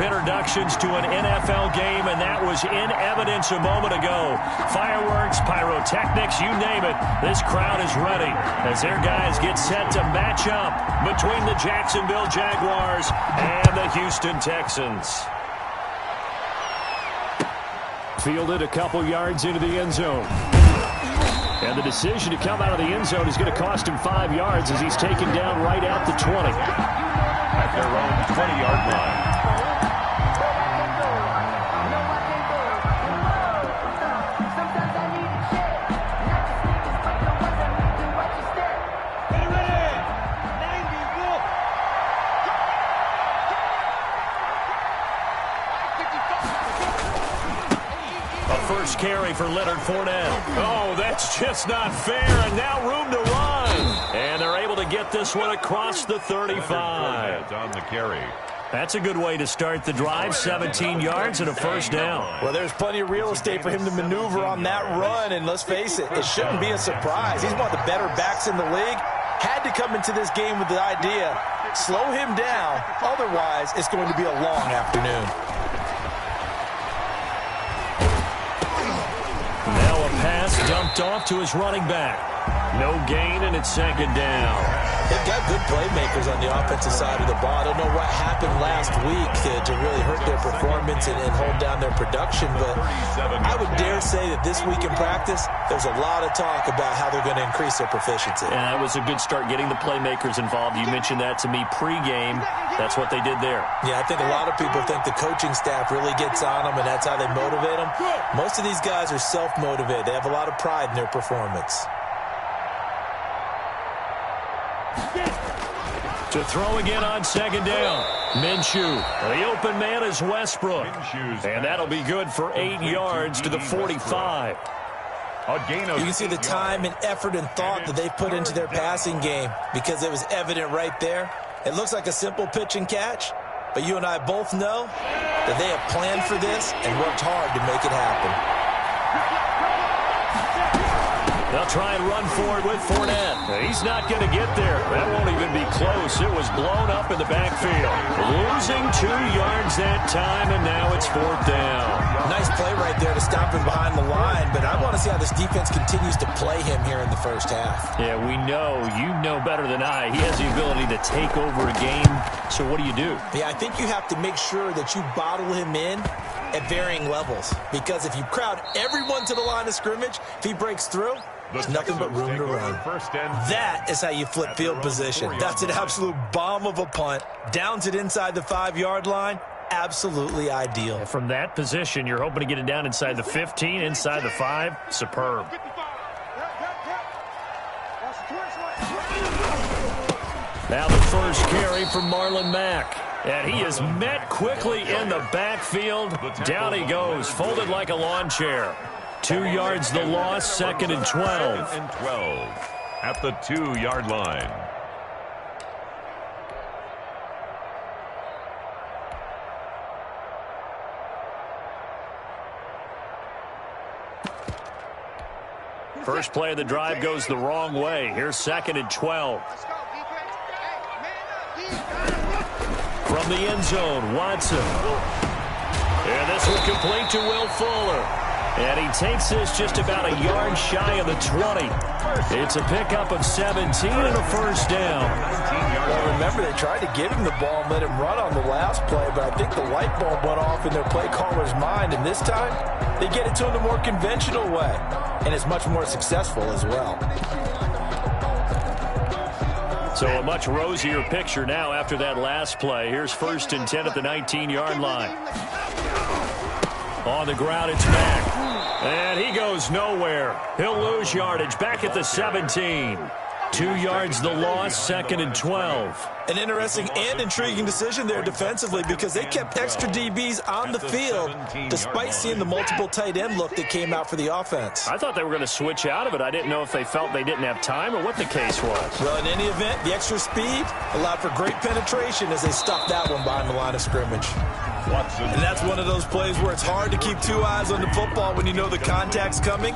introductions to an NFL game, and that was in evidence a moment ago. Fireworks, pyrotechnics, you name it. This crowd is ready as their guys get set to match up between the Jacksonville Jaguars and the Houston Texans. Fielded a couple yards into the end zone. And the decision to come out of the end zone is going to cost him 5 yards as he's taken down right at the 20. At their own 20-yard line. First carry for Leonard Fournette. Oh, that's just not fair, and now room to run. And they're able to get this one across the 35. On the carry. That's a good way to start the drive, 17 yards and a first down. Well, there's plenty of real estate for him to maneuver on that run, and let's face it, it shouldn't be a surprise. He's one of the better backs in the league. Had to come into this game with the idea, slow him down, otherwise it's going to be a long afternoon. Pass dumped off to his running back. No gain, and it's second down. They've got good playmakers on the offensive side of the ball. I don't know what happened last week to really hurt their performance and hold down their production, but I would dare say that this week in practice, there's a lot of talk about how they're going to increase their proficiency. And that was a good start getting the playmakers involved. You mentioned that to me pregame. That's what they did there. Yeah, I think a lot of people think the coaching staff really gets on them, and that's how they motivate them. Most of these guys are self-motivated. They have a lot of pride in their performance. To throw again on second down. Minshew. The open man is Westbrook. And that'll be good for 8 yards to the 45. A gain of you can see the time and effort and thought that they put into their passing game because it was evident right there. It looks like a simple pitch and catch, but you and I both know that they have planned for this and worked hard to make it happen. They'll try and run forward with Fournette. He's not going to get there. That won't even be close. It was blown up in the backfield. Losing 2 yards that time, and now it's fourth down. Nice play right there to stop him behind the line, but I want to see how this defense continues to play him here in the first half. Yeah, we know. You know better than I. He has the ability to take over a game. So what do you do? Yeah, I think you have to make sure that you bottle him in at varying levels, because if you crowd everyone to the line of scrimmage, if he breaks through, there's nothing but room to run. That is how you flip field position. That's an absolute bomb of a punt. Downs it inside the 5-yard line. Absolutely ideal. From that position, you're hoping to get it down inside the 15, inside the 5. Superb. Now the first carry from Marlon Mack. And he is met quickly in the backfield. Down he goes, folded like a lawn chair. 2 yards the loss, second and 12. And 12 at the 2-yard line. First play of the drive goes the wrong way. Here's second and 12. From the end zone, Watson. And this will complete to Will Fuller. And he takes this just about a yard shy of the 20. It's a pickup of 17 and a first down. Well, remember, they tried to give him the ball and let him run on the last play, but I think the light bulb went off in their play caller's mind, and this time they get it to him the more conventional way, and it's much more successful as well. So a much rosier picture now after that last play. Here's first and 10 at the 19-yard line. On the ground, it's Mack. And he goes nowhere. He'll lose yardage back at the 17. 2 yards the loss, second and 12. An interesting and intriguing decision there defensively, because they kept extra DBs on the field despite seeing the multiple tight end look that came out for the offense. I thought they were going to switch out of it. I didn't know if they felt they didn't have time or what the case was. Well, in any event, the extra speed allowed for great penetration as they stuffed that one behind the line of scrimmage. And that's one of those plays where it's hard to keep 2 eyes on the football when you know the contact's coming,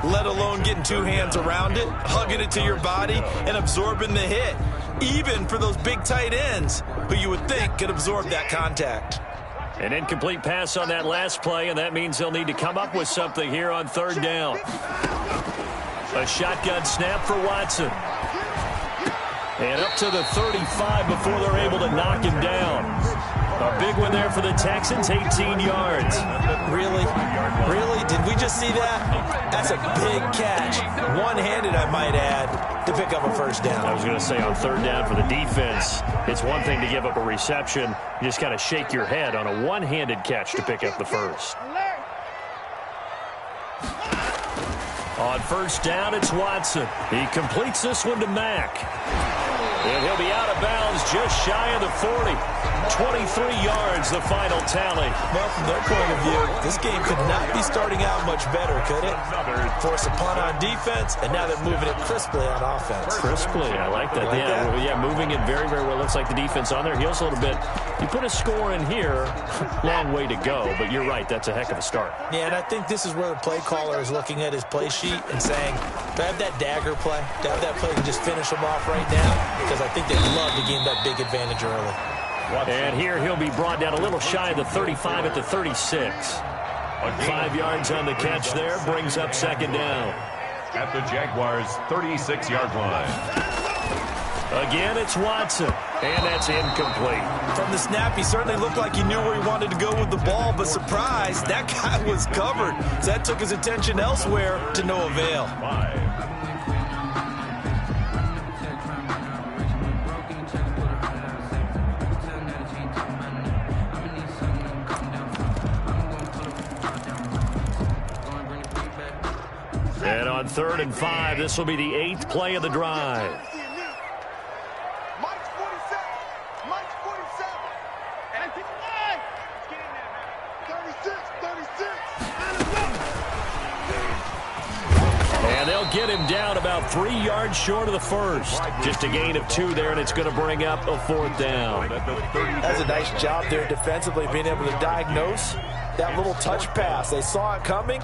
let alone getting 2 hands around it, hugging it to your body, and absorbing the hit, even for those big tight ends who you would think could absorb that contact. An incomplete pass on that last play, and that means they'll need to come up with something here on third down. A shotgun snap for Watson. And up to the 35 before they're able to knock him down. A big one there for the Texans, 18 yards. Really? Really? Did we just see that? That's a big catch. One-handed, I might add, to pick up a first down. I was going to say on third down for the defense, it's one thing to give up a reception. You just got to shake your head on a one-handed catch to pick up the first. On first down, it's Watson. He completes this one to Mack. And he'll be out of bounds just shy of the 40. 23 yards, the final tally. Well, from their point of view, this game could not be starting out much better, could it? Force a punt on defense, and now they're moving it crisply on offense. Crisply, I like that. Yeah, moving it very, very well. Looks like the defense on their heels a little bit. You put a score in here, long way to go, but you're right, that's a heck of a start. Yeah, and I think this is where the play caller is looking at his play sheet and saying, do I have that dagger play? Do I have that play to just finish them off right now? Because I think they'd love to gain that big advantage early. And here he'll be brought down a little shy of the 35 at the 36. 5 yards on the catch there, brings up second down. At the Jaguars' 36-yard line. Again, it's Watson. And that's incomplete. From the snap, he certainly looked like he knew where he wanted to go with the ball, but surprise, that guy was covered. So that took his attention elsewhere to no avail. 5. And on 3rd and 5, this will be the 8th play of the drive. And they'll get him down about 3 yards short of the first. Just a gain of 2 there, and it's going to bring up a 4th down. That's a nice job there defensively, being able to diagnose that little touch pass. They saw it coming.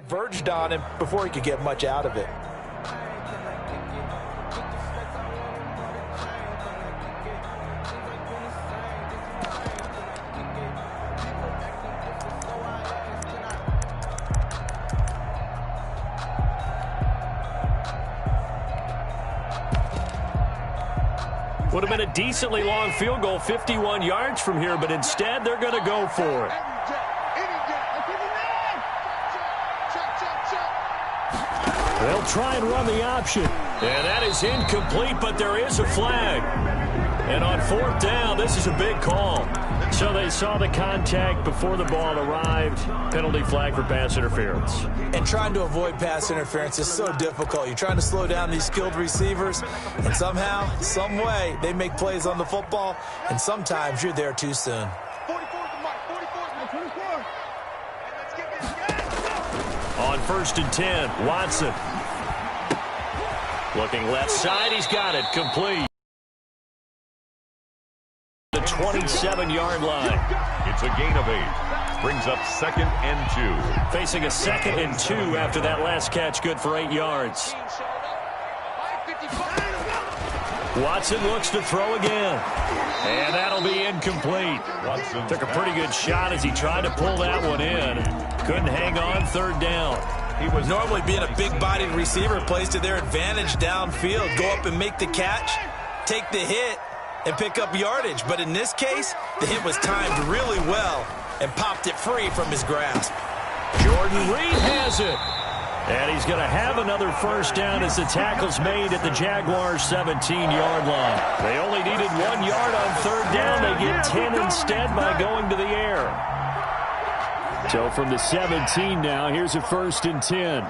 Verged on him before he could get much out of it. Would have been a decently long field goal, 51 yards from here, but instead they're going to go for it. They'll try and run the option. And that is incomplete, but there is a flag. And on 4th down, this is a big call. So they saw the contact before the ball arrived. Penalty flag for pass interference. And trying to avoid pass interference is so difficult. You're trying to slow down these skilled receivers, and somehow, some way, they make plays on the football, and sometimes you're there too soon. On 1st and 10, Watson. Looking left side, he's got it. Complete. The 27-yard line. It's a gain of 8. Brings up 2nd and 2. Facing a 2nd and 2 after that last catch, good for 8 yards. Watson looks to throw again. And that'll be incomplete. Watson took a pretty good shot as he tried to pull that one in. Couldn't hang on 3rd down. He was normally being a big-bodied receiver plays to their advantage downfield. Go up and make the catch, take the hit, and pick up yardage. But in this case, the hit was timed really well and popped it free from his grasp. Jordan Reed has it. And he's going to have another 1st down as the tackle's made at the Jaguars' 17-yard line. They only needed 1 yard on 3rd down. They get 10 instead by going to the air. So from the 17 now, here's a 1st and 10.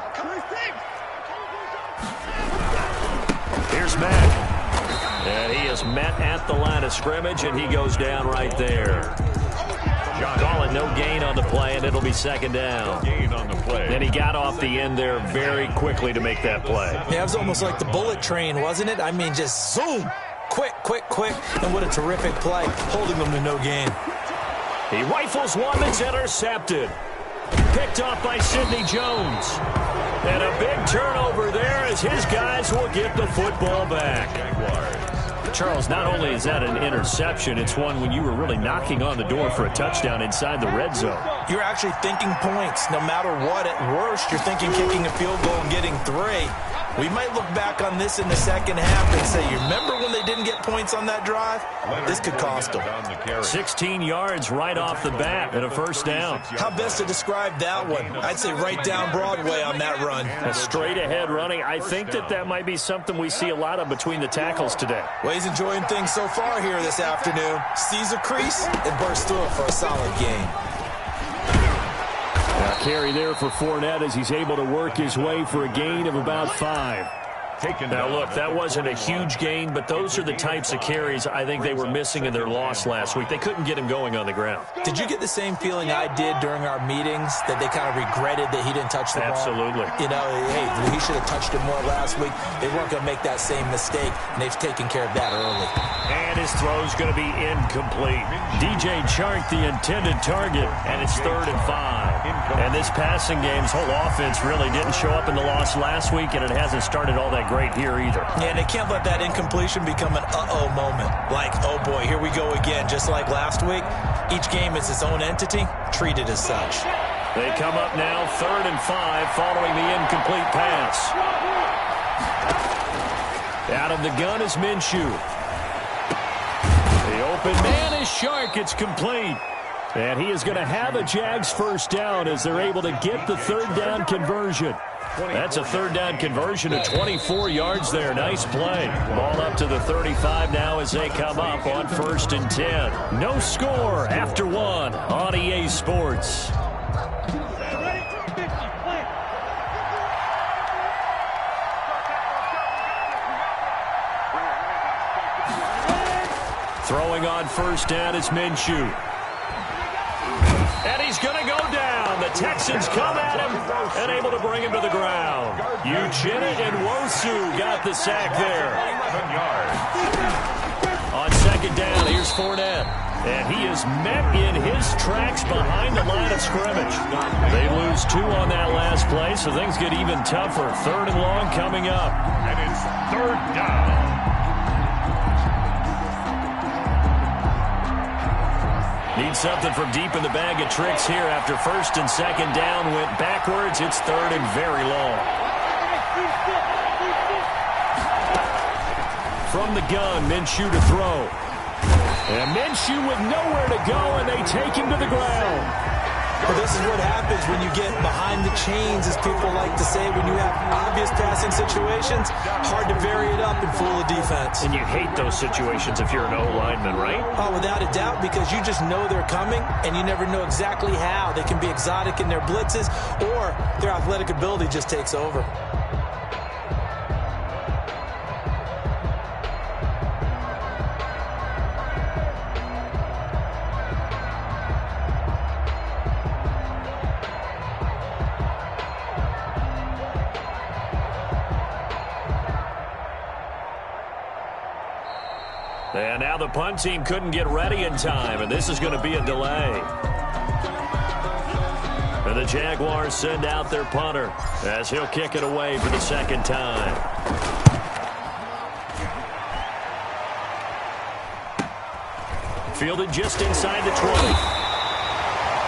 Here's Mack. And he is met at the line of scrimmage, and he goes down right there. Calling no gain on the play, and it'll be 2nd down. Gain on the play. And he got off the end there very quickly to make that play. Yeah, it was almost like the bullet train, wasn't it? I mean, just zoom. Quick, quick, quick. And what a terrific play, holding them to no gain. He rifles one that's intercepted. Picked off by Sidney Jones. And a big turnover there as his guys will get the football back. Charles, not only is that an interception, it's one when you were really knocking on the door for a touchdown inside the red zone. You're actually thinking points. No matter what, at worst, you're thinking kicking a field goal and getting 3. We might look back on this in the 2nd half and say, you remember when they didn't get points on that drive? This could cost them. 16 yards right off the bat and a 1st down. How best to describe that one? I'd say right down Broadway on that run. A straight ahead running. I think that might be something we see a lot of between the tackles today. Well, he's enjoying things so far here this afternoon. Sees a crease and bursts through it for a solid gain. Now carry there for Fournette as he's able to work his way for a gain of about 5. Now, look, that wasn't a huge gain, but those are the types of carries I think they were missing in their loss last week. They couldn't get him going on the ground. Did you get the same feeling I did during our meetings, that they kind of regretted that he didn't touch the ball? Absolutely. You know, hey, he should have touched it more last week. They weren't going to make that same mistake, and they've taken care of that early. And his throw's going to be incomplete. DJ Chark, the intended target, and it's 3rd and 5. And this passing game's whole offense really didn't show up in the loss last week, and it hasn't started all that great here either. Yeah, and they can't let that incompletion become an uh-oh moment. Like, oh boy, here we go again. Just like last week, each game is its own entity, treated as such. They come up now 3rd and 5 following the incomplete pass. Out of the gun is Minshew. The open man is Chark. It's complete. And he is going to have a Jags 1st down as they're able to get the 3rd down conversion. That's a 3rd down conversion of 24 yards there. Nice play. Ball up to the 35 now as they come up on 1st and 10. No score after 1 on EA Sports. Throwing on 1st down is Minshew. And he's going to go down. The Texans come at him and able to bring him to the ground. Uchenna and Wosu got the sack there. On 2nd down, here's Fournette. And he is met in his tracks behind the line of scrimmage. They lose 2 on that last play, so things get even tougher. 3rd and long coming up. And it's 3rd down. Need something from deep in the bag of tricks here after 1st and 2nd down went backwards. It's 3rd and very long. From the gun, Minshew to throw. And Minshew with nowhere to go, and they take him to the ground. Well, this is what happens when you get behind the chains, as people like to say, when you have obvious passing situations. Hard to vary it up and fool the defense. And you hate those situations if you're an O-lineman, right? Oh, without a doubt, because you just know they're coming, and you never know exactly how. They can be exotic in their blitzes, or their athletic ability just takes over. And now the punt team couldn't get ready in time, and this is going to be a delay. And the Jaguars send out their punter as he'll kick it away for the second time. Fielded just inside the 20.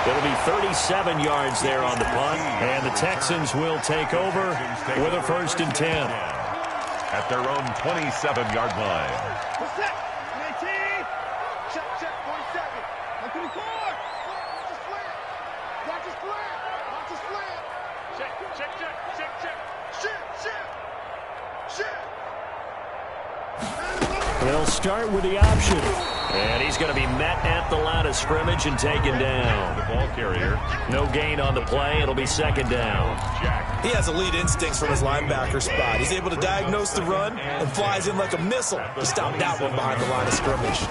It'll be 37 yards there on the punt, and the Texans will take over with a 1st and 10. At their own 27-yard line. They'll start with the option. And he's going to be met at the line of scrimmage and taken down. The ball carrier. No gain on the play. It'll be 2nd down. He has elite instincts from his linebacker spot. He's able to diagnose the run and flies in like a missile to stop that one behind the line of scrimmage.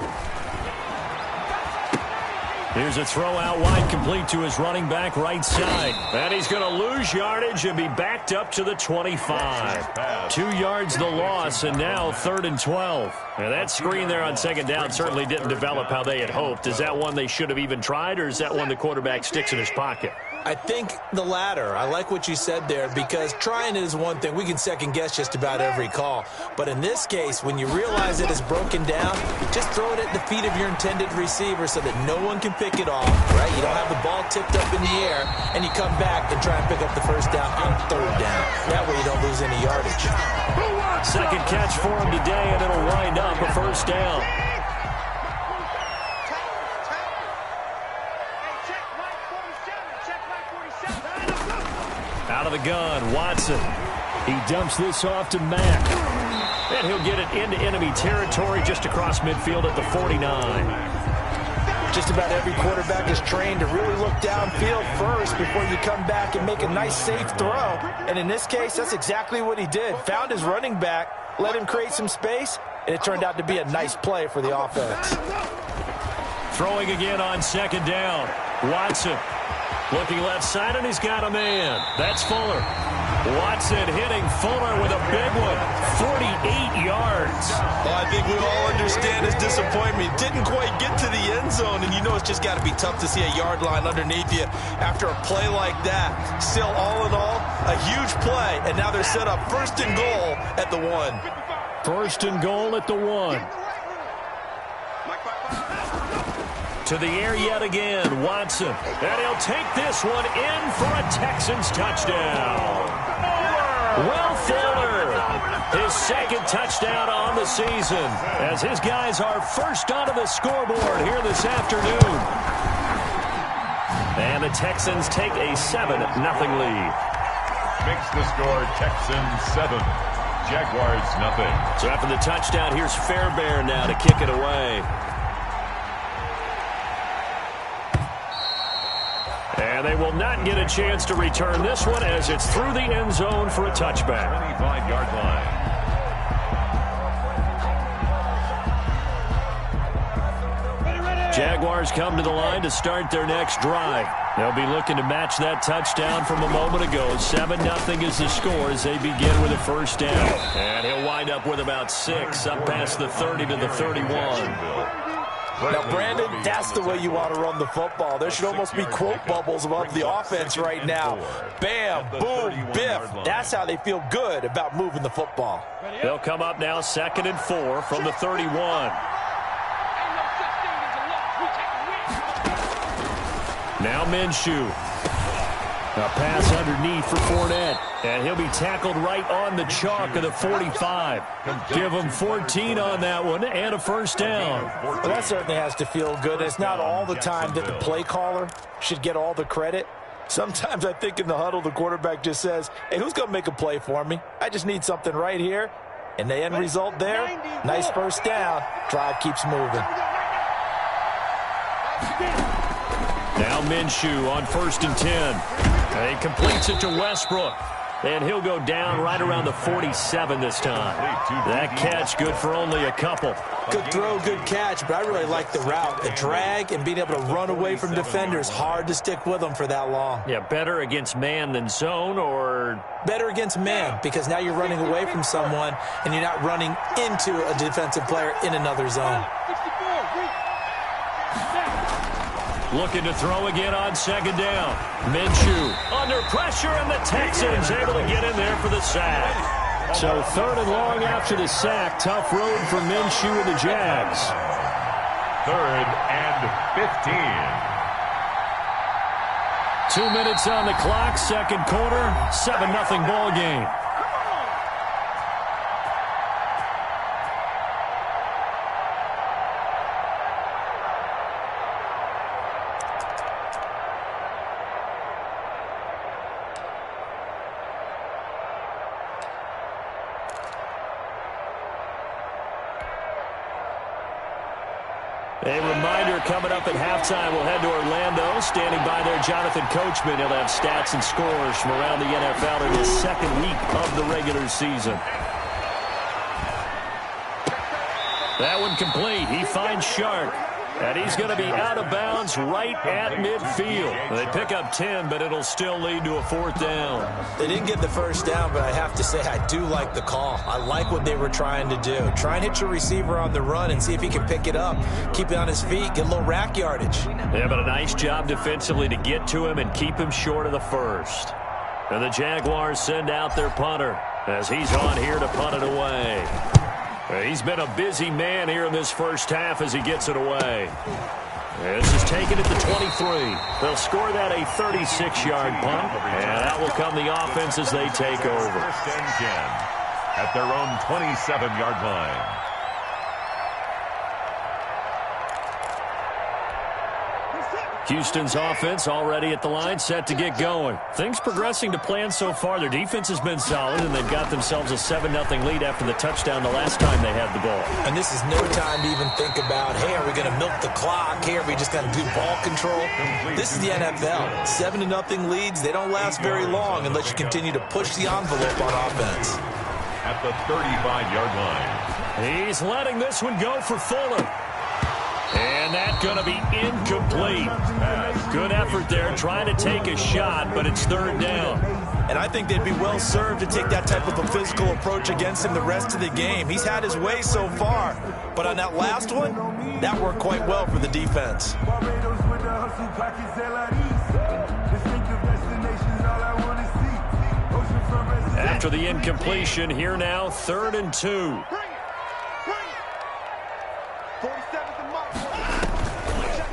Here's a throw out wide, complete to his running back right side. And he's going to lose yardage and be backed up to the 25. 2 yards the loss, and now 3rd and 12. And that screen there on 2nd down certainly didn't develop how they had hoped. Is that one they should have even tried, or is that one the quarterback sticks in his pocket? I think the latter. I like what you said there, because trying it is one thing. We can second guess just about every call. But in this case, when you realize it is broken down, just throw it at the feet of your intended receiver so that no one can pick it off, right? You don't have the ball tipped up in the air, and you come back and try and pick up the 1st down on 3rd down. That way you don't lose any yardage. Second catch for him today, and it'll wind up a 1st down. Out of the gun, Watson. He dumps this off to Mack. And he'll get it into enemy territory just across midfield at the 49. Just about every quarterback is trained to really look downfield first before you come back and make a nice, safe throw. And in this case, that's exactly what he did. Found his running back, let him create some space, and it turned out to be a nice play for the offense. Throwing again on 2nd down. Watson looking left side, and he's got a man. That's Fuller. Watson hitting Fuller with a big one. 48 yards. Well, I think we all understand his disappointment. Didn't quite get to the end zone, and you know it's just got to be tough to see a yard line underneath you after a play like that. Still, all in all, a huge play, and now they're set up 1st and goal at the 1. 1st and goal at the 1. To the air yet again, Watson. And he'll take this one in for a Texans touchdown. Will Fuller, his 2nd touchdown on the season, as his guys are first onto the scoreboard here this afternoon. And the Texans take a 7-0 lead. Makes the score Texans 7, Jaguars 0. So after the touchdown, here's Fairbairn now to kick it away. And they will not get a chance to return this one as it's through the end zone for a touchback. 25-yard line. Jaguars come to the line to start their next drive. They'll be looking to match that touchdown from a moment ago. 7-0 is the score as they begin with a 1st down. And he'll wind up with about 6 up past the 30 to the 31. Now, Brandon, that's the way you want to run the football. There should almost be quote bubbles above the offense right now. Bam, boom, biff. That's how they feel good about moving the football. They'll come up now 2nd and 4 from the 31. Now Minshew. A pass underneath for Fournette. And he'll be tackled right on the chalk of the 45. Give him 14 on that one and a 1st down. Well, that certainly has to feel good. It's not all the time that the play caller should get all the credit. Sometimes I think in the huddle, the quarterback just says, hey, who's going to make a play for me? I just need something right here. And the end result there, nice 1st down. Drive keeps moving. Now Minshew on 1st and 10. And he completes it to Westbrook. And he'll go down right around the 47 this time. That catch good for only a couple. Good throw, good catch, but I really like the route. The drag and being able to run away from defenders. Hard to stick with them for that long. Yeah, better against man than zone, or? Better against man, because now you're running away from someone and you're not running into a defensive player in another zone. Looking to throw again on second down. Minshew under pressure, and the Texans able to get in there for the sack. So third and long after the sack. Tough road for Minshew and the Jags. Third and 15. 2 minutes on the clock, second quarter, 7-0 ball game. A reminder coming up at halftime, we'll head to Orlando. Standing by there, Jonathan Coachman. He'll have stats and scores from around the NFL in his second week of the regular season. That one complete. He finds Shark. And he's going to be out of bounds right at midfield. They pick up 10, but it'll still lead to a fourth down. They didn't get the first down, but I have to say I do like the call. I like what they were trying to do. Try and hit your receiver on the run and see if he can pick it up. Keep it on his feet. Get a little rack yardage. Yeah, but a nice job defensively to get to him and keep him short of the first. And the Jaguars send out their punter as he's on here to punt it away. He's been a busy man here in this first half as he gets it away. This is taken at the 23. They'll score that a 36-yard punt, and that will come the offense as they take over. First and 10 at their own 27-yard line. Houston's offense already at the line, set to get going. Things progressing to plan so far. Their defense has been solid, and they've got themselves a 7-0 lead after the touchdown the last time they had the ball. And this is no time to even think about, hey, are we going to milk the clock? Hey, are we just going to do ball control? This is the NFL. 7-0 leads, they don't last very long unless you continue to push the envelope on offense. At the 35-yard line. He's letting this one go for Fuller. And that's going to be incomplete. Good effort there, trying to take a shot, but it's third down. And I think they'd be well served to take that type of a physical approach against him the rest of the game. He's had his way so far, but on that last one, that worked quite well for the defense. After the incompletion, here now, 3rd and 2.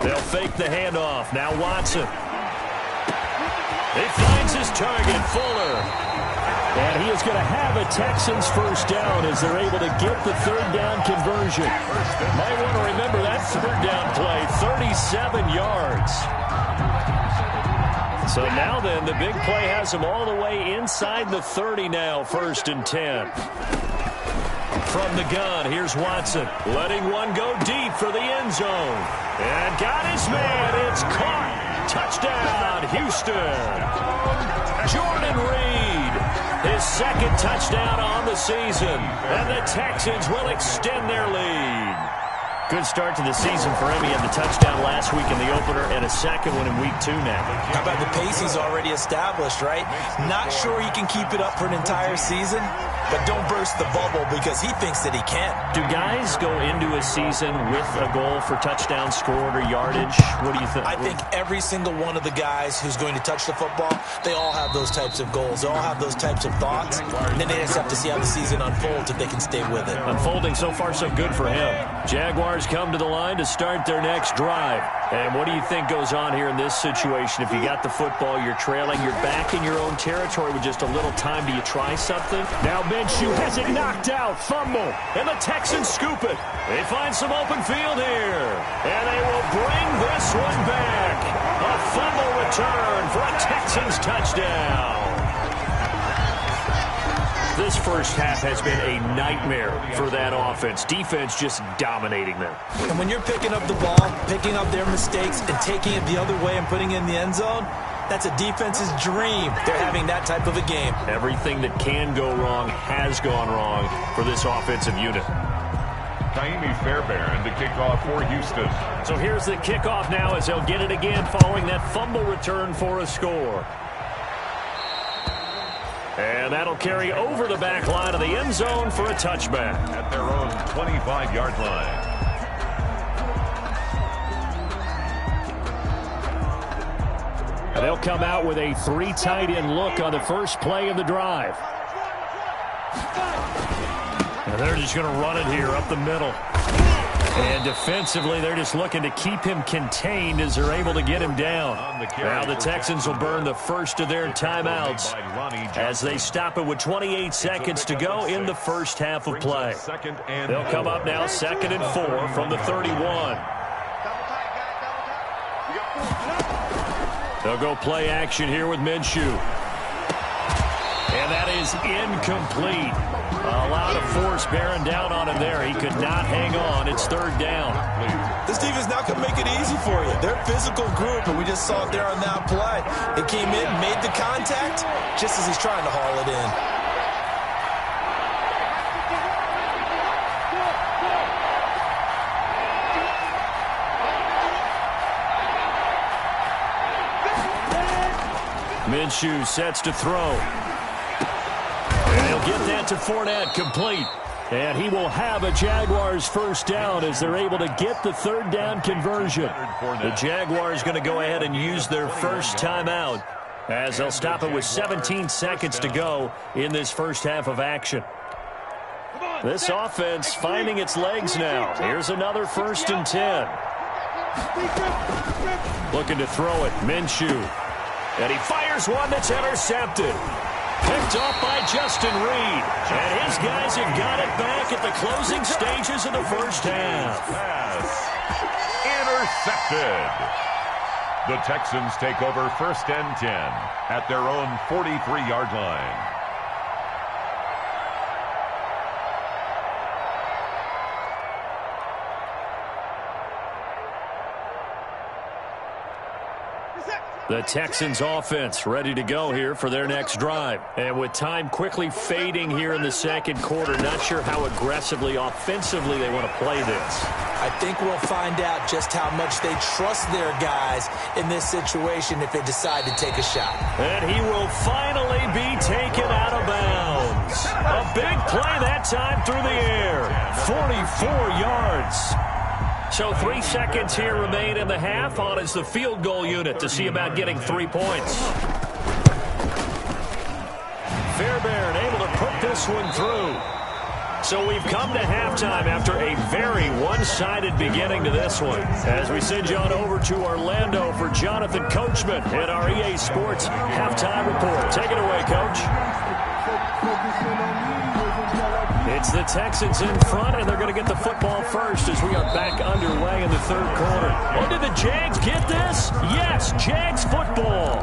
They'll fake the handoff. Now Watson. He finds his target, Fuller. And he is going to have a Texans first down as they're able to get the third down conversion. Might want to remember that third down play, 37 yards. So now then, the big play has him all the way inside the 30 now, 1st and 10. From the gun, here's Watson, letting one go deep for the end zone. And got his man. It's caught. Touchdown, Houston. Jordan Reed, his second touchdown on the season. And the Texans will extend their lead. Good start to the season for him. He had the touchdown last week in the opener and a second one in week 2 now. How about the pace he's already established, right? Not sure he can keep it up for an entire season, but don't burst the bubble because he thinks that he can. Do guys go into a season with a goal for touchdown scored or yardage? What do you think? I think every single one of the guys who's going to touch the football, they all have those types of goals. They all have those types of thoughts. And then they just have to see how the season unfolds if they can stay with it. Unfolding so far so good for him. Jaguars come to the line to start their next drive. And what do you think goes on here in this situation? If you got the football, you're trailing, you're back in your own territory with just a little time. Do you try something? Now Minshew has it knocked out. Fumble. And the Texans scoop it. They find some open field here. And they will bring this one back. A fumble return for a Texans touchdown. This first half has been a nightmare for that offense. Defense just dominating them. And when you're picking up the ball, picking up their mistakes, and taking it the other way and putting it in the end zone, that's a defense's dream. They're having that type of a game. Everything that can go wrong has gone wrong for this offensive unit. Taimi Fairbairn to kick off for Houston. So here's the kickoff now as they'll get it again following that fumble return for a score. And that'll carry over the back line of the end zone for a touchback. At their own 25-yard line. And they'll come out with a 3 tight end look on the first play of the drive. And they're just going to run it here up the middle. And defensively, they're just looking to keep him contained as they're able to get him down. Now the Texans will burn the first of their timeouts as they stop it with 28 seconds to go in the first half of play. They'll come up now 2nd and 4 from the 31. They'll go play action here with Minshew. And that is incomplete. A lot of force bearing down on him there. He could not hang on. It's 3rd down. This defense not going to make it easy for you. They're a physical group, and we just saw it there on that play. They came in, made the contact, just as he's trying to haul it in. Minshew sets to throw. And he'll get that to Fournette, complete. And he will have a Jaguars first down as they're able to get the 3rd down conversion. The Jaguars going to go ahead and use their first timeout as they'll stop it with 17 seconds to go in this first half of action. This offense finding its legs now. Here's another 1st and 10. Looking to throw it, Minshew. And he fires one that's intercepted. Picked off by Justin Reed. And his guys have got it back at the closing stages of the first half. Intercepted. The Texans take over 1st and 10 at their own 43-yard line. The Texans offense ready to go here for their next drive. And with time quickly fading here in the 2nd quarter, not sure how aggressively, offensively they want to play this. I think we'll find out just how much they trust their guys in this situation if they decide to take a shot. And he will finally be taken out of bounds. A big play that time through the air. 44 yards. So 3 seconds here remain in the half. On is the field goal unit to see about getting 3 points. Fairbairn able to put this one through. So we've come to halftime after a very one-sided beginning to this one. As we send you on over to Orlando for Jonathan Coachman in our EA Sports halftime report. Take it away, Coach. It's the Texans in front, and they're going to get the football first as we are back underway in the 3rd quarter. Oh, did the Jags get this? Yes, Jags football.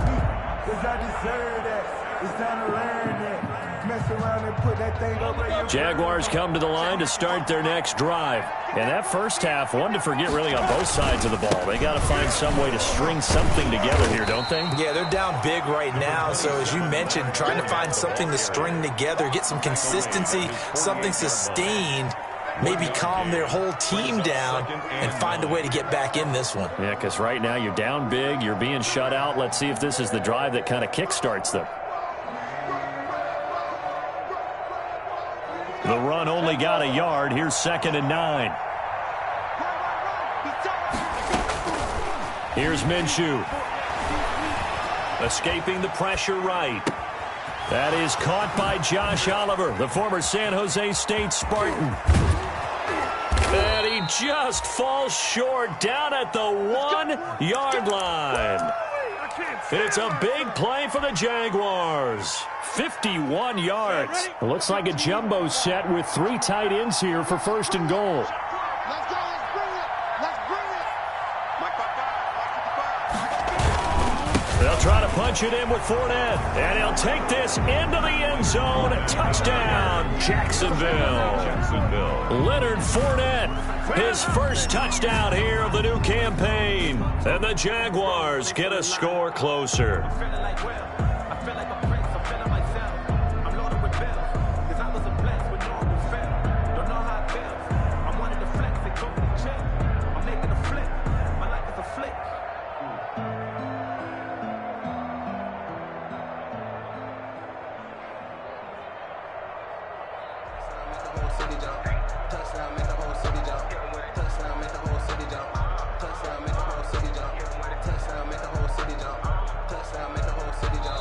Jaguars come to the line to start their next drive. And that first half, one to forget really on both sides of the ball. They got to find some way to string something together here, don't they? Yeah, they're down big right now. So as you mentioned, trying to find something to string together, get some consistency, something sustained, maybe calm their whole team down and find a way to get back in this one. Yeah, because right now you're down big, you're being shut out. Let's see if this is the drive that kind of kickstarts them. The run only got a yard. Here's 2nd and 9. Here's Minshew. Escaping the pressure right. That is caught by Josh Oliver, the former San Jose State Spartan. And he just falls short down at the 1-yard line. It's a big play for the Jaguars. 51 yards. It looks like a jumbo set with 3 tight ends here for 1st and goal. They'll try to punch it in with Fournette. And he'll take this into the end zone. Touchdown, Jacksonville. Leonard Fournette, his first touchdown here of the new campaign. And the Jaguars get a score closer.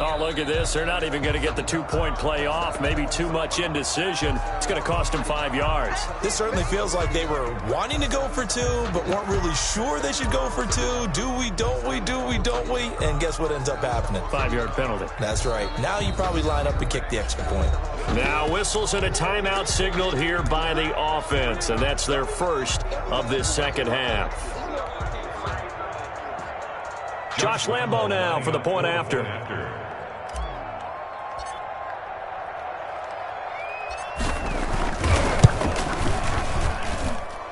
Oh, look at this. They're not even going to get the two-point play off. Maybe too much indecision. It's going to cost them 5 yards. This certainly feels like they were wanting to go for 2, but weren't really sure they should go for 2. Do we, don't we, do we, don't we? And guess what ends up happening? 5-yard penalty. That's right. Now you probably line up and kick the extra point. Now whistles and a timeout signaled here by the offense, and that's their first of this second half. Josh Lambo now for the point after.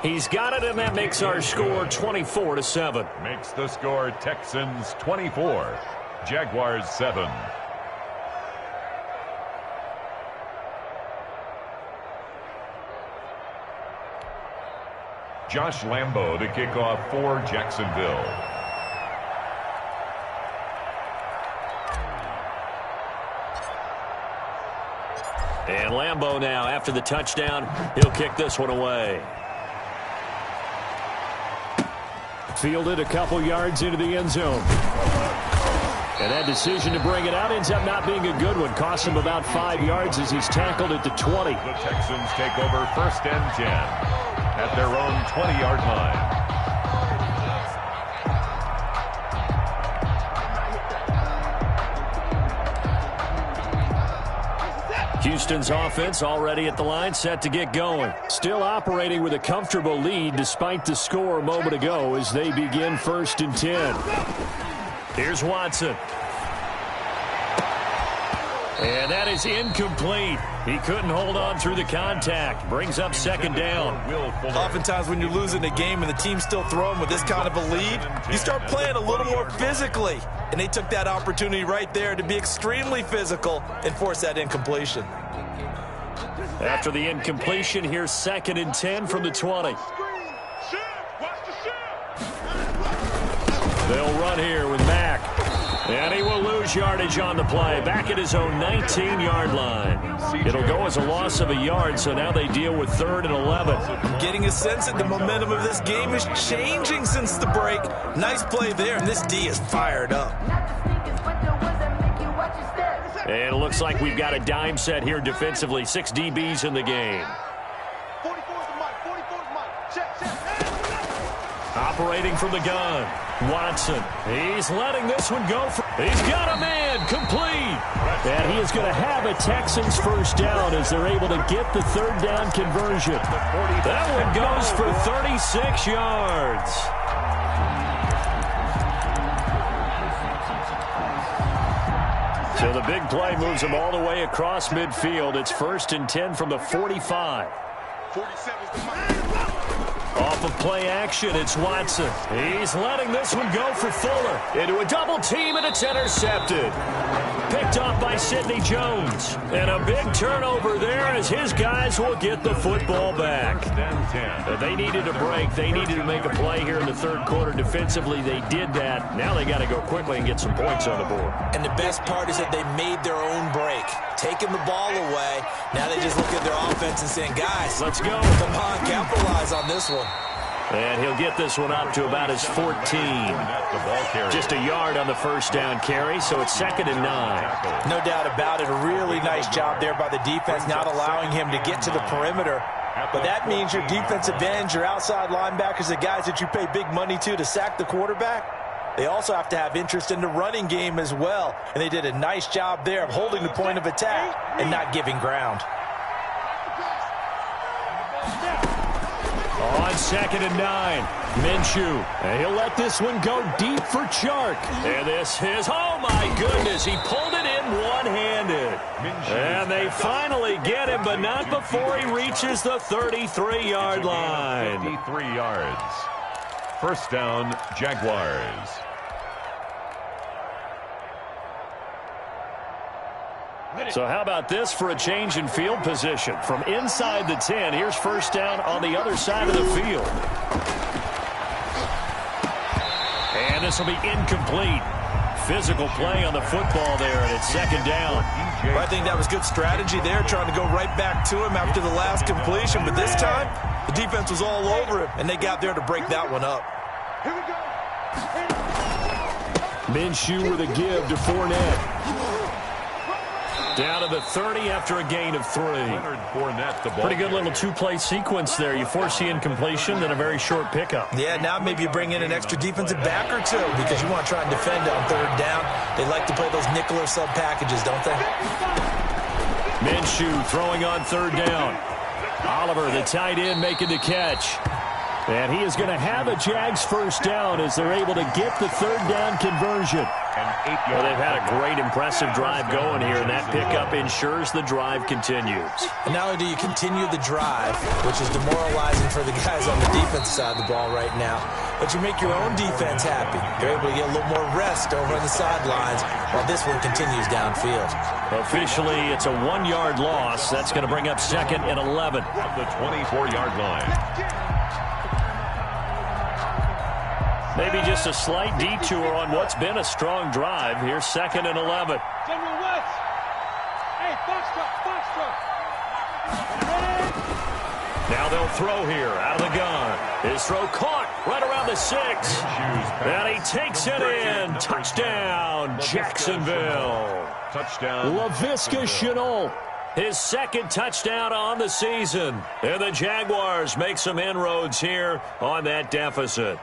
He's got it, and that makes our score 24-7. Makes the score Texans 24, Jaguars 7. Josh Lambo to kick off for Jacksonville. And Lambo now, after the touchdown, he'll kick this one away. Fielded a couple yards into the end zone. And that decision to bring it out ends up not being a good one. Costs him about 5 yards as he's tackled at the 20. The Texans take over first and 10 at their own 20-yard line. Houston's offense already at the line, set to get going. Still operating with a comfortable lead despite the score a moment ago as they begin first and 10. Here's Watson. And that is incomplete. He couldn't hold on through the contact. Brings up second down. Oftentimes when you're losing a game and the team's still throwing with this kind of a lead, you start playing a little more physically. And they took that opportunity right there to be extremely physical and force that incompletion. After the incompletion, here's second and 10 from the 20. They'll run here with Mack. And he will lose yardage on the play. Back at his own 19-yard line. It'll go as a loss of a yard, so now they deal with 3rd and 11. I'm getting a sense that the momentum of this game is changing since the break. Nice play there, and this D is fired up. And it looks like we've got a dime set here defensively. 6 DBs in the game. Operating from the gun. Watson. He's letting this one go. He's got a man. Complete. And he is going to have a Texans first down as they're able to get the 3rd down conversion. That one goes for 36 yards. So the big play moves him all the way across midfield. It's 1st and 10 from the 45. Off of play action, it's Watson. He's letting this one go for Fuller. Into a double team, and it's intercepted. Picked off by Sidney Jones. And a big turnover there as his guys will get the football back. They needed a break. They needed to make a play here in the 3rd quarter. Defensively, they did that. Now they got to go quickly and get some points on the board. And the best part is that they made their own break. Taking the ball away. Now they just look at their offense and saying, guys, let's go. Come on, capitalize on this one. And he'll get this one up to about his 14. Just a yard on the first down carry, so it's 2nd and 9. No doubt about it. A really nice job there by the defense, not allowing him to get to the perimeter. But that means your defensive ends, your outside linebackers, the guys that you pay big money to sack the quarterback, they also have to have interest in the running game as well. And they did a nice job there of holding the point of attack and not giving ground. On 2nd and 9, Minshew. And he'll let this one go deep for Chark. And this is, oh my goodness, he pulled it in one-handed. And they finally get him, but not before he reaches the 33-yard line. 53 yards. First down, Jaguars. So how about this for a change in field position? From inside the 10, here's first down on the other side of the field. And this will be incomplete. Physical play on the football there, and it's 2nd down. Well, I think that was good strategy there, trying to go right back to him after the last completion. But this time, the defense was all over him, and they got there to break that one up. Here we go. Minshew with a give to Fournette. Down to the 30 after a gain of 3. Pretty good little two-play sequence there. You force the incompletion, then a very short pickup. Yeah, now maybe you bring in an extra defensive back or two because you want to try and defend on 3rd down. They like to play those nickel or sub packages, don't they? Minshew throwing on 3rd down. Oliver, the tight end, making the catch. And he is going to have a Jags first down as they're able to get the 3rd down conversion. Well, they've had a great, impressive drive going here, and that pickup ensures the drive continues. And not only do you continue the drive, which is demoralizing for the guys on the defensive side of the ball right now, but you make your own defense happy. You're able to get a little more rest over on the sidelines while this one continues downfield. Officially, it's a 1-yard loss. That's going to bring up 2nd and 11. From the 24-yard line. Maybe just a slight detour on what's been a strong drive. Here's 2nd and 11. Now they'll throw here out of the gun. His throw caught right around the 6. And he takes it in. Touchdown, Jacksonville. Touchdown. Laviska Shenault. His 2nd touchdown on the season. And the Jaguars make some inroads here on that deficit.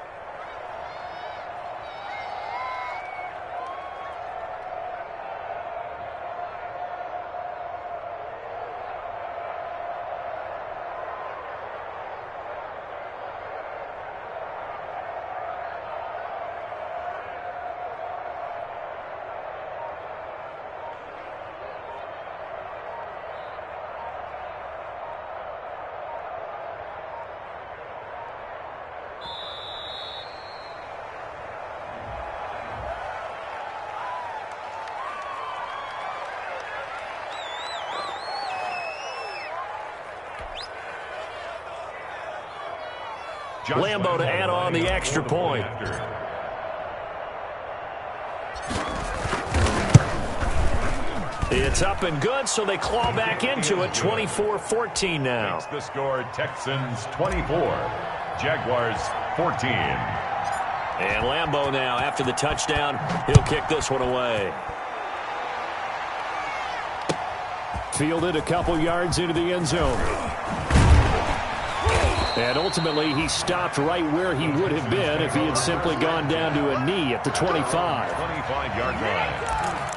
Lambeau to add on the extra point. It's up and good, so they claw back into it. 24-14 now. Makes the score Texans 24, Jaguars 14. And Lambeau now, after the touchdown, he'll kick this one away. Fielded a couple yards into the end zone. And ultimately, he stopped right where he would have been if he had simply gone down to a knee at the 25. 25-yard line.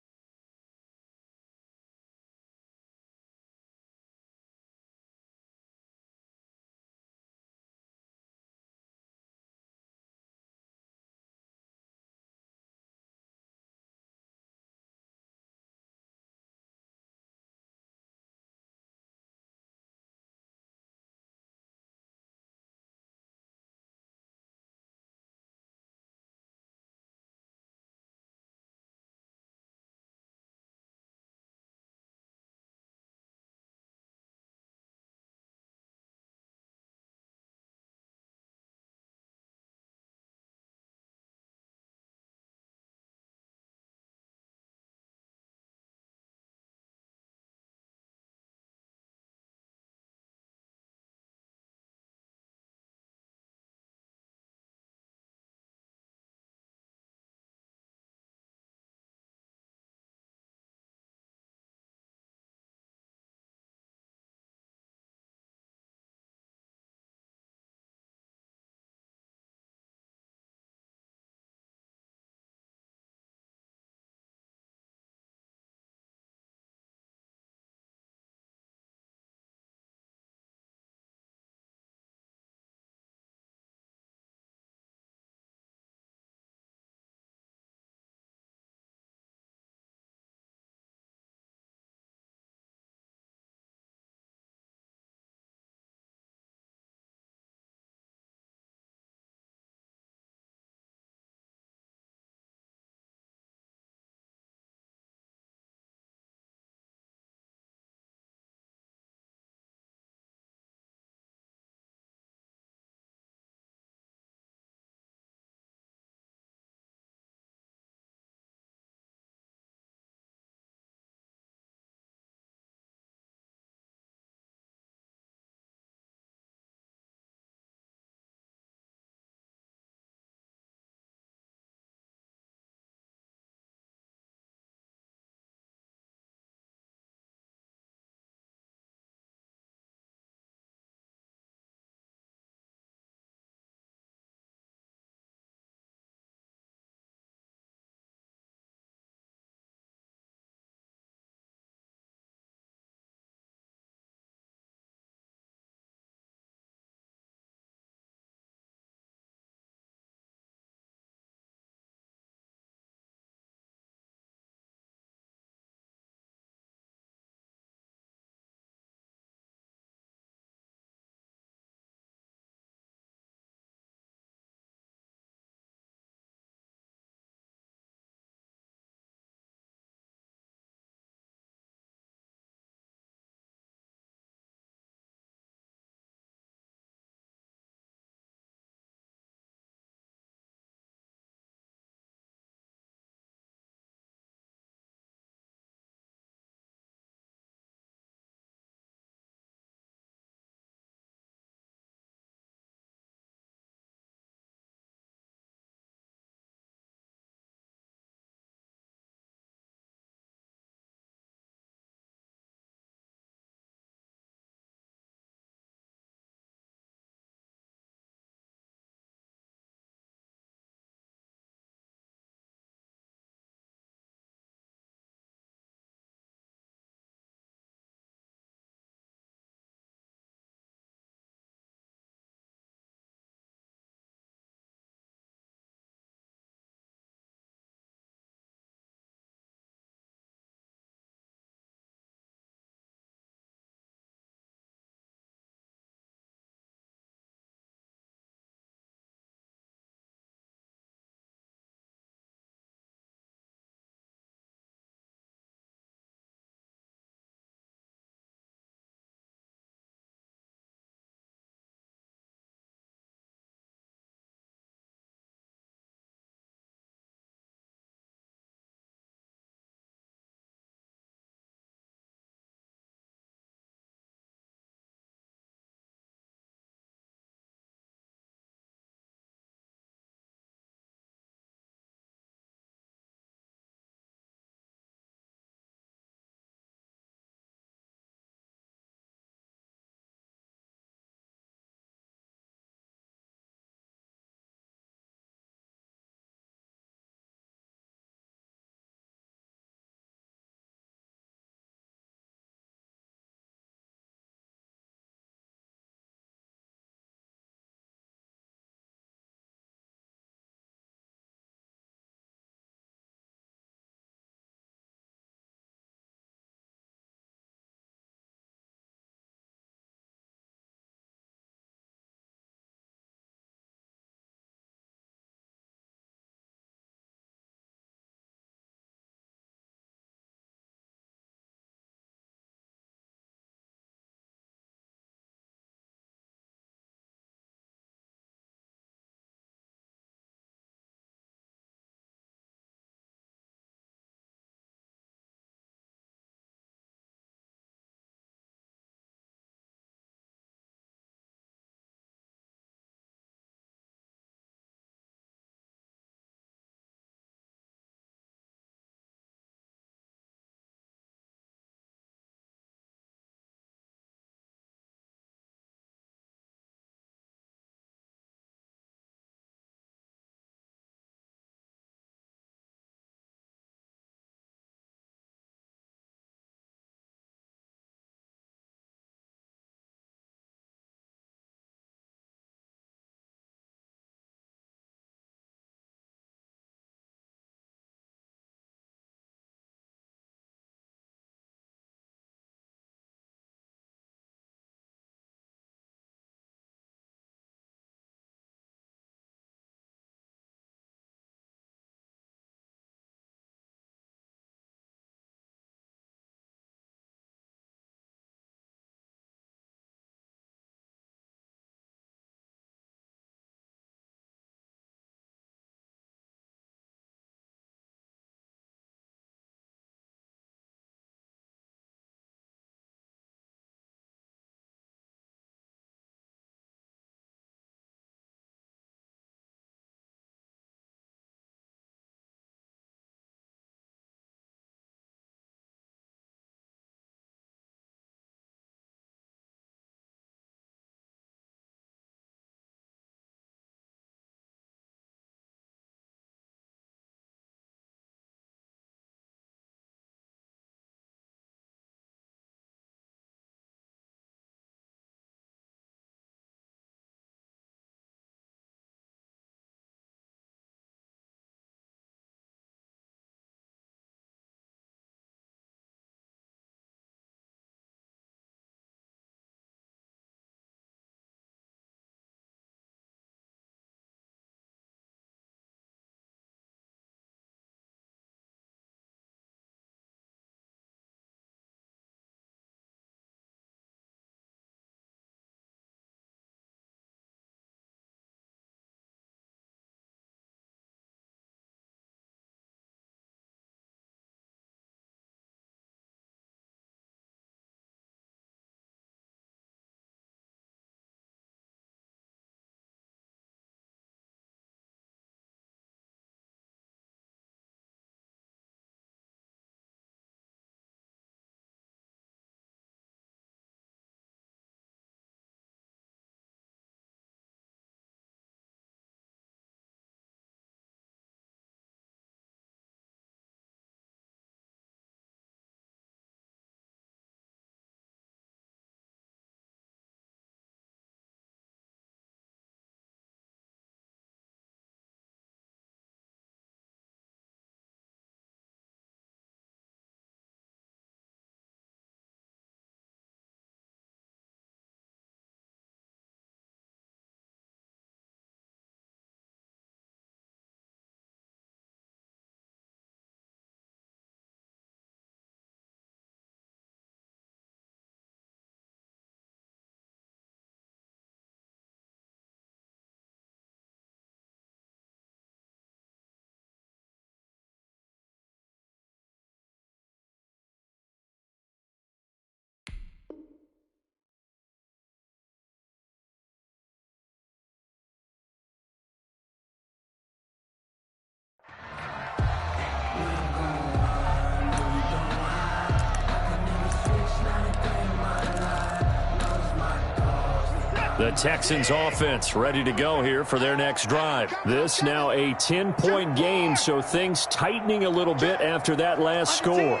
The Texans offense ready to go here for their next drive. This now a 10-point game, so things tightening a little bit after that last score.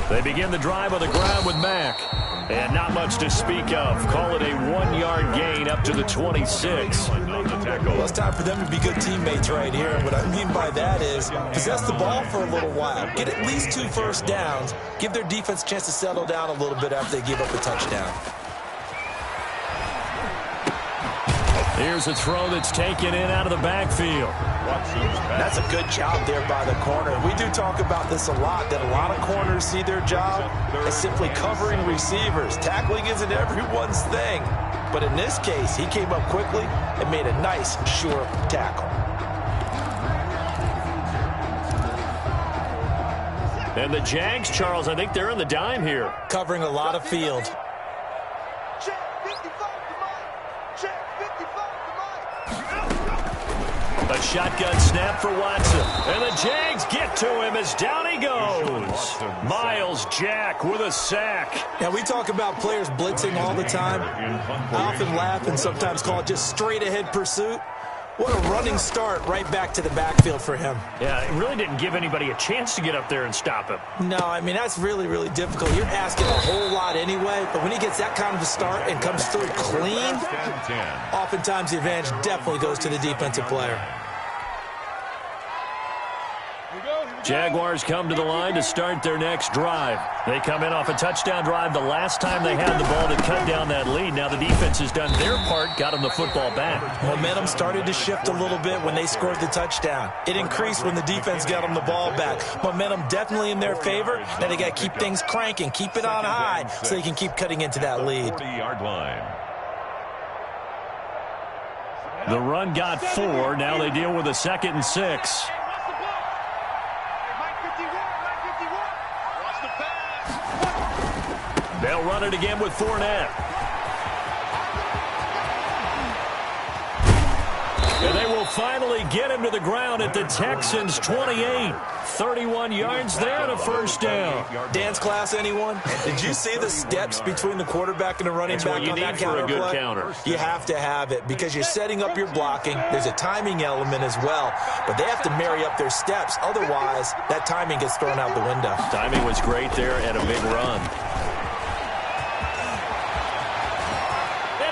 They begin the drive on the ground with Mack. And not much to speak of. Call it a 1-yard gain up to the 26. Well, it's time for them to be good teammates right here. And what I mean by that is possess the ball for a little while. Get at least 2 first downs. Give their defense a chance to settle down a little bit after they give up a touchdown. Here's a throw that's taken in out of the backfield. That's a good job there by the corner. We do talk about this a lot, that a lot of corners see their job as simply covering receivers. Tackling isn't everyone's thing. But in this case, he came up quickly and made a nice, sure tackle. And the Jags, Charles, I think they're on the dime here. Covering a lot of field. A shotgun snap for Watson. And the Jags get to him as down he goes. Miles Jack with a sack. Now, we talk about players blitzing all the time. I often laugh and sometimes call it just straight-ahead pursuit. What a running start right back to the backfield for him. Yeah, it really didn't give anybody a chance to get up there and stop him. No, I mean, that's really, really difficult. You're asking a whole lot anyway, but when he gets that kind of a start and comes through clean, oftentimes the advantage definitely goes to the defensive player. Jaguars come to the line to start their next drive. They come in off a touchdown drive the last time they had the ball to cut down that lead. Now the defense has done their part, got them the football back. Momentum started to shift a little bit when they scored the touchdown. It increased when the defense got them the ball back. Momentum definitely in their favor. Now they got to keep things cranking, keep it on high so they can keep cutting into that lead. 40-yard line. The run got 4. Now they deal with a 2nd and 6. They'll run it again with Fournette. And they will finally get him to the ground at the Texans' 28. 31 yards there and a first down. Dance class, anyone? Did you see the steps between the quarterback and the running back on that counter play? That's what you need for a good counter. You have to have it because you're setting up your blocking. There's a timing element as well, but they have to marry up their steps. Otherwise, that timing gets thrown out the window. Timing was great there and a big run.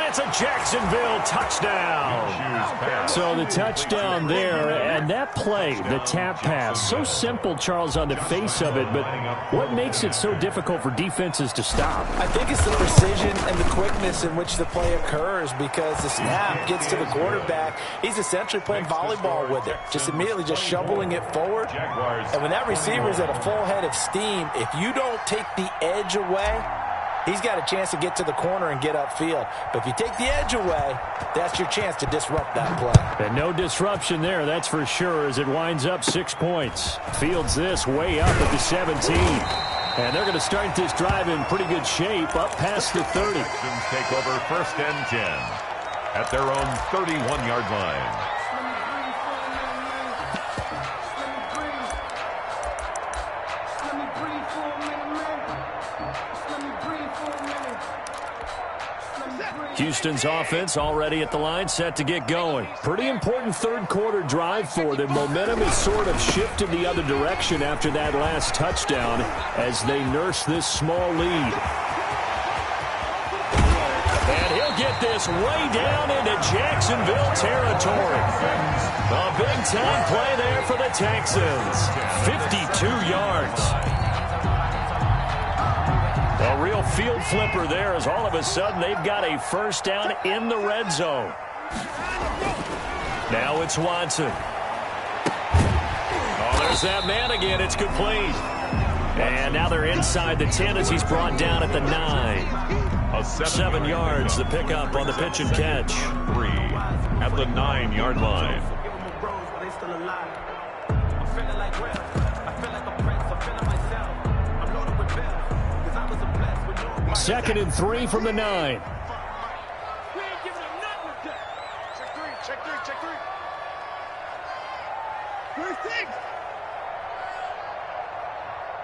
It's a Jacksonville touchdown. So the touchdown there, and that play, the tap pass, so simple, Charles, on the face of it, but what makes it so difficult for defenses to stop? I think it's the precision and the quickness in which the play occurs because the snap gets to the quarterback. He's essentially playing volleyball with it, just immediately just shoveling it forward. And when that receiver is at a full head of steam, if you don't take the edge away, he's got a chance to get to the corner and get upfield. But if you take the edge away, that's your chance to disrupt that play. And no disruption there, that's for sure, as it winds up 6 points. Fields this way up at the 17. And they're going to start this drive in pretty good shape, up past the 30. Texans take over 1st and 10 at their own 31-yard line. Houston's offense already at the line, set to get going. Pretty important third-quarter drive for them. Momentum has sort of shifted the other direction after that last touchdown as they nurse this small lead. And he'll get this way down into Jacksonville territory. A big-time play there for the Texans. 52 yards. A real field flipper there as all of a sudden they've got a first down in the red zone. Now it's Watson. Oh, there's that man again. It's complete. And now they're inside the 10 as he's brought down at the 9. 7 yards, the pickup on the pitch and catch. 3 at the 9-yard line. 2nd and 3 from the 9. Check three. First six.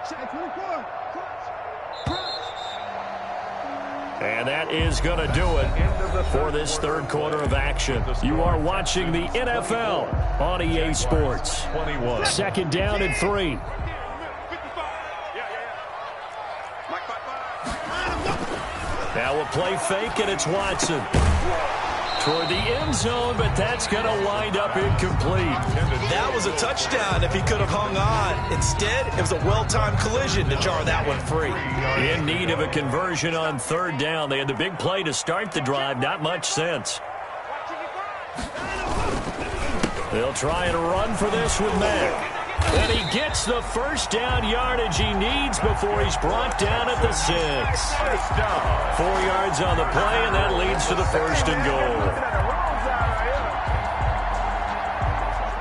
Check 24. Crunch. And that is going to do it for this third quarter of action. You are watching the NFL on EA Sports. 2nd down and 3. Now a play fake, and it's Watson toward the end zone, but that's going to wind up incomplete. That was a touchdown if he could have hung on. Instead, it was a well-timed collision to jar that one free. In need of a conversion on 3rd down. They had the big play to start the drive. Not much sense. They'll try and run for this with Mack. And he gets the first down yardage he needs before he's brought down at the 6. 4 yards on the play, and that leads to the 1st and goal.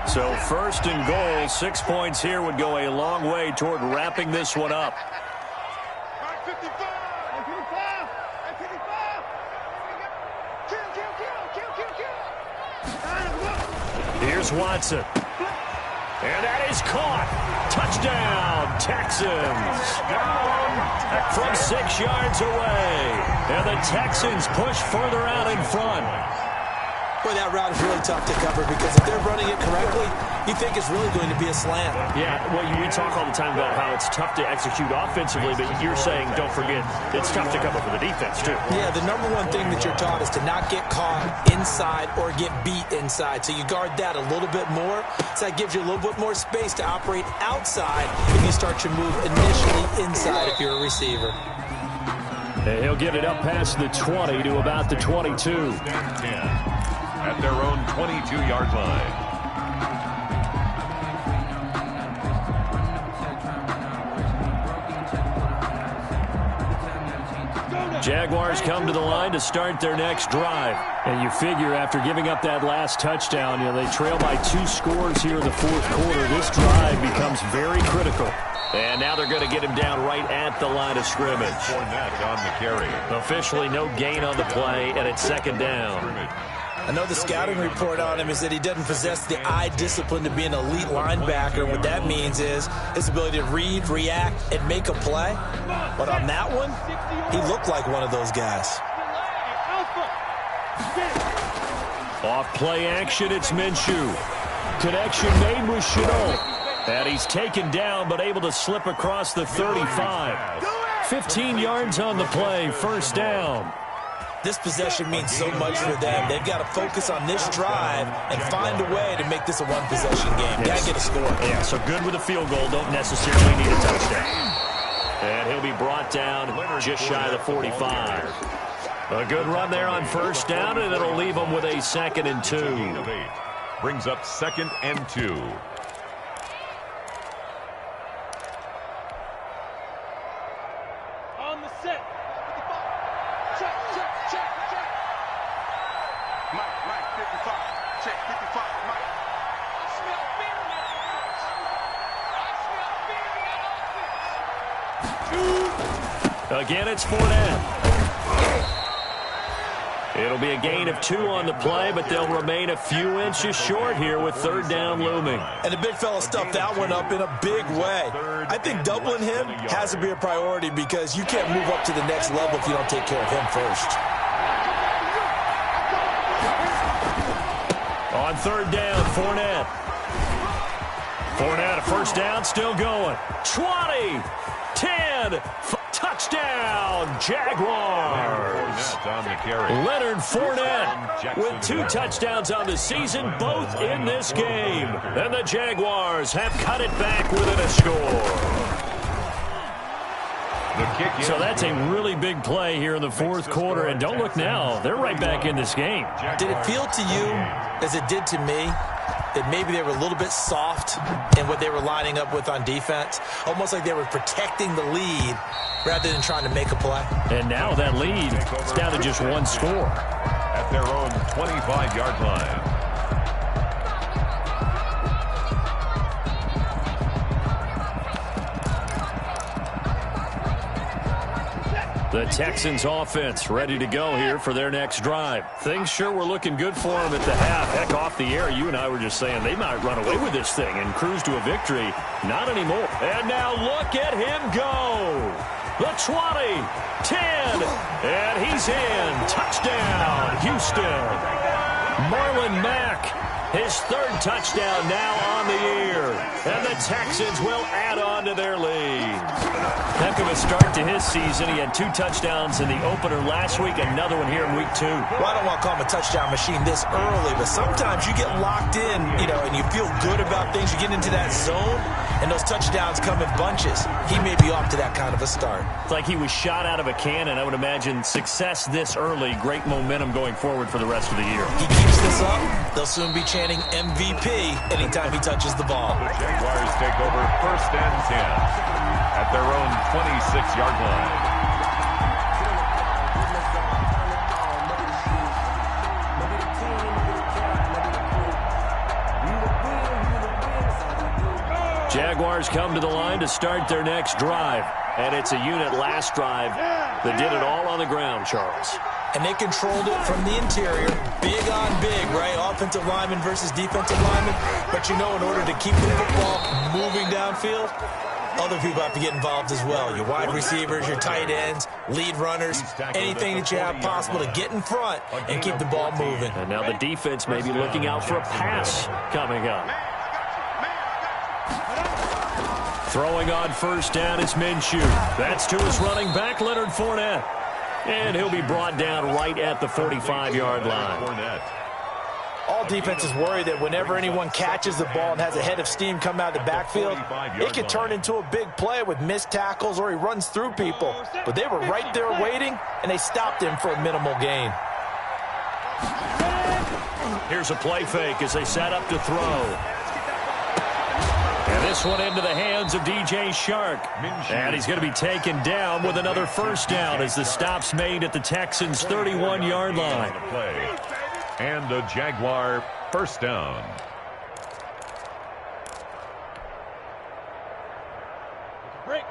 So 1st and goal, 6 points here would go a long way toward wrapping this one up. Here's Watson. And that is caught. Touchdown, Texans. From 6 yards away. And the Texans push further out in front. Boy, that route is really tough to cover because if they're running it correctly, you think it's really going to be a slant. Yeah, well, we talk all the time about how it's tough to execute offensively, but you're saying, don't forget, it's tough to cover for the defense, too. Yeah, the number one thing that you're taught is to not get caught inside or get beat inside. So you guard that a little bit more. So that gives you a little bit more space to operate outside if you start your move initially inside if you're a receiver. And he'll get it up past the 20 to about the 22. At their own 22-yard line. Jaguars come to the line to start their next drive. And you figure after giving up that last touchdown, they trail by 2 scores here in the 4th quarter. This drive becomes very critical. And now they're going to get him down right at the line of scrimmage. On the carry. Officially no gain on the play, and it's 2nd down. I know the scouting report on him is that he doesn't possess the eye discipline to be an elite linebacker. What that means is his ability to read, react, and make a play. But on that one, he looked like one of those guys. Off play action, it's Minshew. Connection made with Chenault. And he's taken down, but able to slip across the 35. 15 yards on the play, 1st down. This possession means so much for them. They've got to focus on this drive and find a way to make this a one-possession game. Got to get a score. Yeah, so good with a field goal. Don't necessarily need a touchdown. And he'll be brought down just shy of the 45. A good run there on 1st down, and it'll leave them with a 2nd and 2. Brings up 2nd and 2. On the set. Check. Mike, 55. Check, 55, Mike. I smell fear in that offense. Again, it's Fournette. It'll be a gain of 2 on the play, but they'll remain a few inches short here with 3rd down looming. And the big fella stuffed that one up in a big way. I think doubling him has to be a priority because you can't move up to the next level if you don't take care of him first. On 3rd down, Fournette. Fournette, a 1st down, still going. 20, 10, touchdown, Jaguars. Leonard Fournette with 2 touchdowns on the season, both in this game. And the Jaguars have cut it back within a score. So that's a really big play here in the 4th quarter. And don't look now, they're right back in this game. Did it feel to you, as it did to me, that maybe they were a little bit soft in what they were lining up with on defense? Almost like they were protecting the lead rather than trying to make a play. And now that lead is down to just 1 score. At their own 25-yard line. The Texans offense ready to go here for their next drive. Things sure were looking good for them at the half. Heck, off the air, you and I were just saying they might run away with this thing and cruise to a victory. Not anymore. And now look at him go. The 20, 10, and he's in. Touchdown, Houston. Marlon Mack, his third touchdown now on the year. And the Texans will add on to their lead. Heck of a start to his season. He had 2 touchdowns in the opener last week, another one here in week 2. Well, I don't want to call him a touchdown machine this early, but sometimes you get locked in, and you feel good about things. You get into that zone, and those touchdowns come in bunches. He may be off to that kind of a start. It's like he was shot out of a cannon. I would imagine success this early, great momentum going forward for the rest of the year. He keeps this up, they'll soon be chanting MVP anytime he touches the ball. The Jaguars take over 1st and 10 at their own 26-yard line. Jaguars come to the line to start their next drive. And it's a unit last drive that did it all on the ground, Charles. And they controlled it from the interior. Big on big, right? Offensive lineman versus defensive lineman. But in order to keep the football moving downfield, other people have to get involved as well. Your wide receivers, your tight ends, lead runners, anything that you have possible to get in front and keep the ball moving. And now the defense may be looking out for a pass coming up. Throwing on 1st down is Minshew. That's to his running back, Leonard Fournette. And he'll be brought down right at the 45-yard line. All defenses worry that whenever anyone catches the ball and has a head of steam come out of the backfield, it could turn into a big play with missed tackles or he runs through people. But they were right there waiting, and they stopped him for a minimal gain. Here's a play fake as they set up to throw. And this one into the hands of DJ Shark. And he's going to be taken down with another 1st down as the stop's made at the Texans' 31-yard line. And the Jaguar 1st down. Break.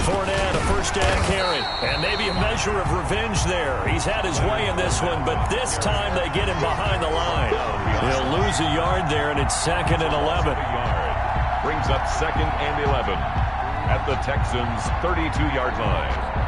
Fournette, a 1st down carry. And maybe a measure of revenge there. He's had his way in this one, but this time they get him behind the line. He'll lose a yard there, and it's 2nd and 11. Brings up 2nd and 11 at the Texans' 32-yard line.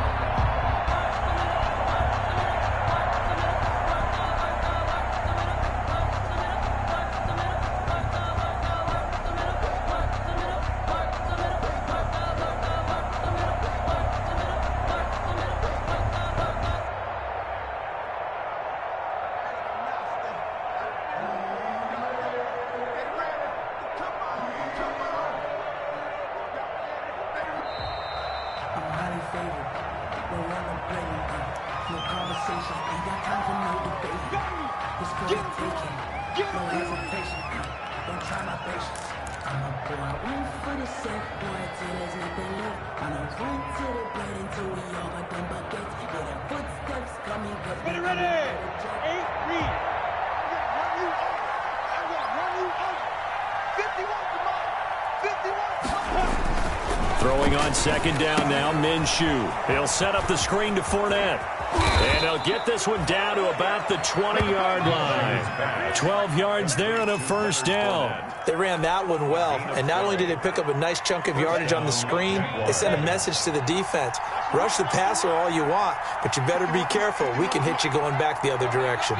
Throwing on 2nd down now, Minshew. He'll set up the screen to Fournette. And he'll get this one down to about the 20-yard line. 12 yards there and a 1st down. They ran that one well, and not only did they pick up a nice chunk of yardage on the screen, they sent a message to the defense. Rush the passer all you want, but you better be careful. We can hit you going back the other direction.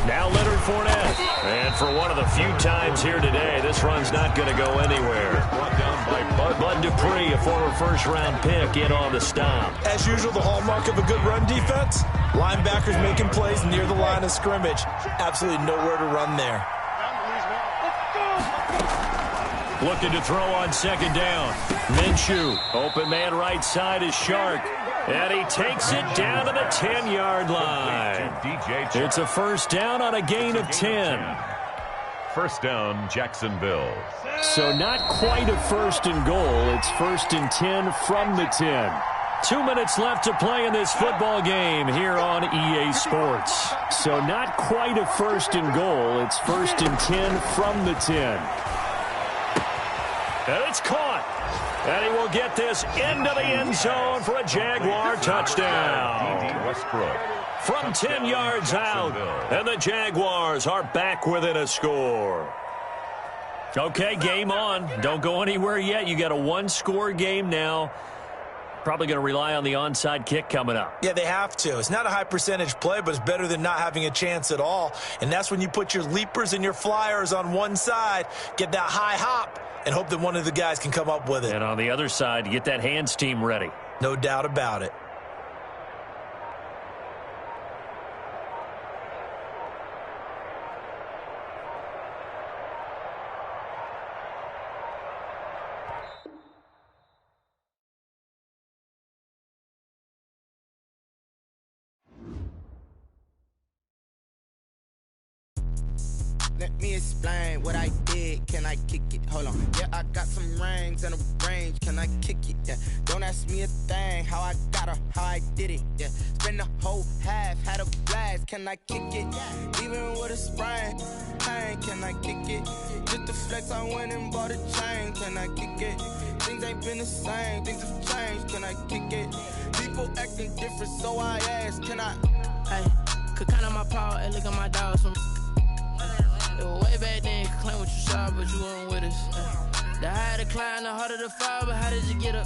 Now Leonard Fournette. And for one of the few times here today, this run's not going to go anywhere. Brought down by Bud Dupree, a former 1st-round pick, in on the stop. As usual, the hallmark of a good run defense, linebackers making plays near the line of scrimmage. Absolutely nowhere to run there. Looking to throw on 2nd down. Minshew, open man right side is Shark. And he takes it down to the 10-yard line. It's a 1st down on a gain of 10. 1st down, Jacksonville. So not quite a 1st and goal. It's 1st and 10 from the 10. 2 minutes left to play in this football game here on EA Sports. So not quite a 1st and goal. It's 1st and 10 from the 10. And it's caught. And he will get this into the end zone for a Jaguar touchdown. Westbrook. from 10 yards out. And the Jaguars are back within a score. Okay, game on. Don't go anywhere yet. You got a one-score game now. Probably going to rely on the onside kick coming up. Yeah, they have to. It's not a high percentage play, but it's better than not having a chance at all. And that's when you put your leapers and your flyers on one side, get that high hop, and hope that one of the guys can come up with it. And on the other side, get that hands team ready. No doubt about it. Let me explain what I did. Can I kick it? Hold on. Yeah, I got some rings and a range. Can I kick it? Yeah. Don't ask me a thing. How I got her, how I did it. Yeah. Spend the whole half, had a blast. Can I kick it? Even with a sprain. Pain, can I kick it? Just the flex, I went and bought a chain. Can I kick it? Things ain't been the same. Things have changed. Can I kick it? People acting different, so I ask. Can I? Hey, could count on my power and look at my dogs from. Way back then, you could claim what you saw, but you weren't with us. The higher the climb, the harder the fall, but how did you get up?